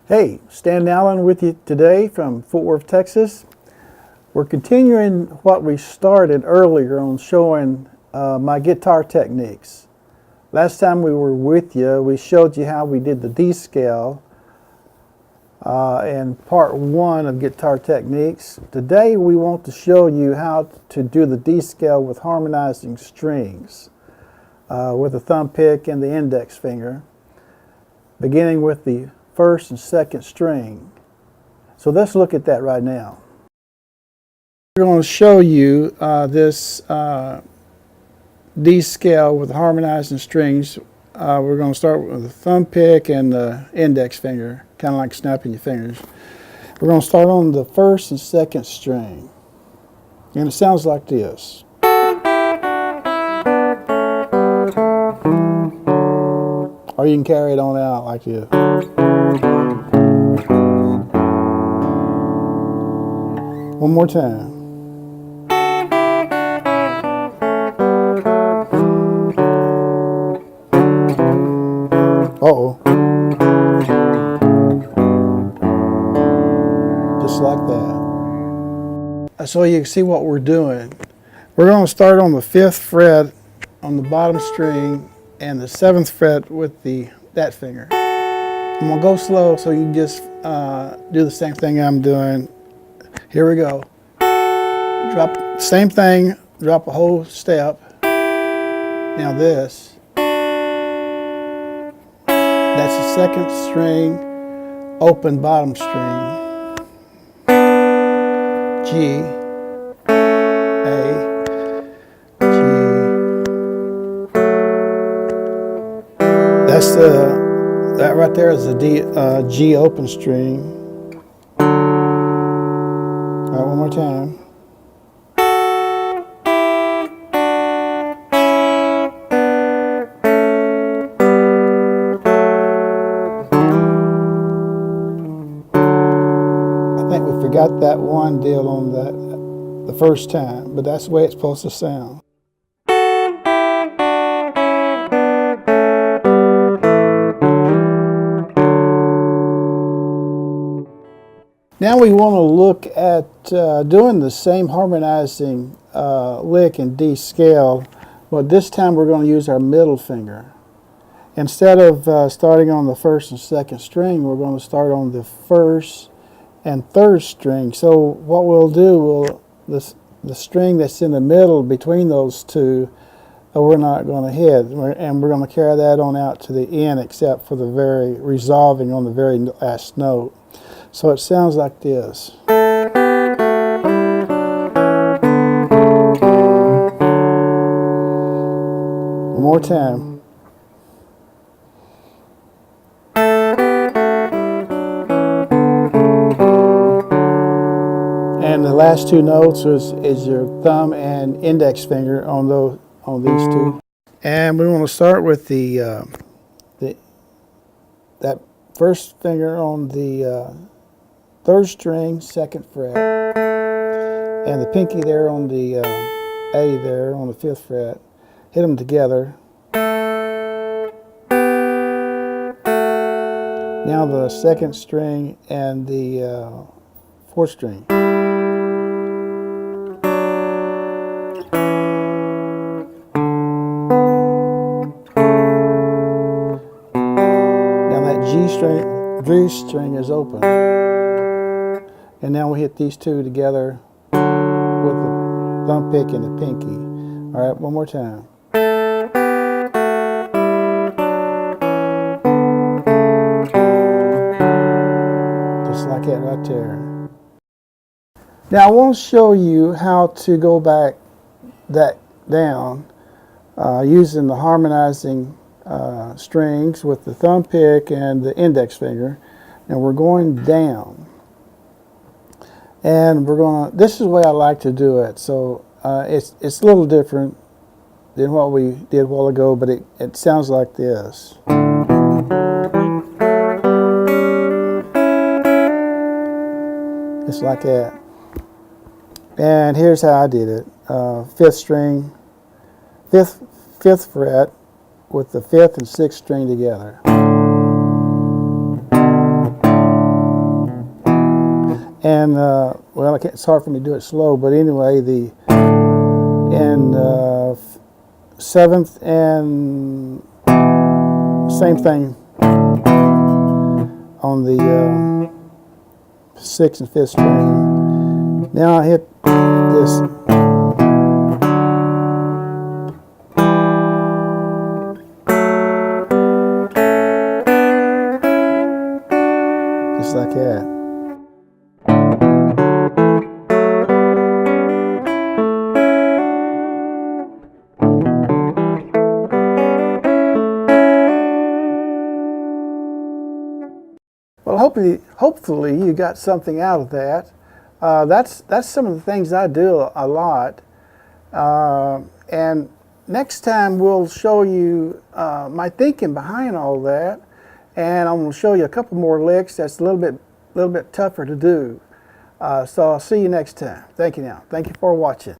Hey, Stan Nowlin with you today from Fort Worth, Texas. We're continuing what we started earlier on showing my guitar techniques. Last time we were with you, we showed you how we did the D scale in part one of guitar techniques. Today we want to show you how to do the D scale with harmonizing strings with the thumb pick and the index finger, beginning with the first and second string. So let's look at that right now. We're going to show you this D scale with harmonizing strings. We're going to start with the thumb pick and the index finger, kind of like snapping your fingers. We're going to start on the first and second string. And it sounds like this. Or you can carry it on out like this. One more time. Uh-oh. Just like that. So you can see what we're doing. We're going to start on the 5th fret on the bottom string and the 7th fret with that finger. I'm going to go slow so you can just do the same thing I'm doing. Here we go. Drop, same thing, drop a whole step. Now this. That's the second string, open bottom string. G, A, G. That's that right there is the G open string. All right, one more time. I think we forgot that one deal on that the first time, but that's the way it's supposed to sound. Now we want to look at doing the same harmonizing lick in D scale, but this time we're going to use our middle finger. Instead of starting on the first and second string, we're going to start on the first and third string. So what we'll do, the string that's in the middle between those two, we're not going to hit, and we're going to carry that on out to the end, except for the resolving on the very last note. So it sounds like this. One more time. And the last two notes is your thumb and index finger on these two. And we want to start with that first finger on the 3rd string, 2nd fret, and the pinky there on the A there on the 5th fret. Hit them together. Now the 2nd string and the 4th string. Now that G string is open. And now we hit these two together with the thumb pick and the pinky. All right, one more time. Just like that right there. Now I want to show you how to go back that down using the harmonizing strings with the thumb pick and the index finger. And we're going down. And we're going to, this is the way I like to do it. So it's a little different than what we did a while ago, but it sounds like this. It's like that. And here's how I did it. 5th string, 5th fret with the 5th and 6th string together. and well, it's hard for me to do it slow, but anyway, the and 7th and same thing on the 6th and 5th string. Now I hit this. Just like that. Well, hopefully you got something out of that. That's some of the things I do a lot. And next time we'll show you my thinking behind all that, and I'm going to show you a couple more licks that's a little bit tougher to do. So I'll see you next time. Thank you now. Thank you for watching.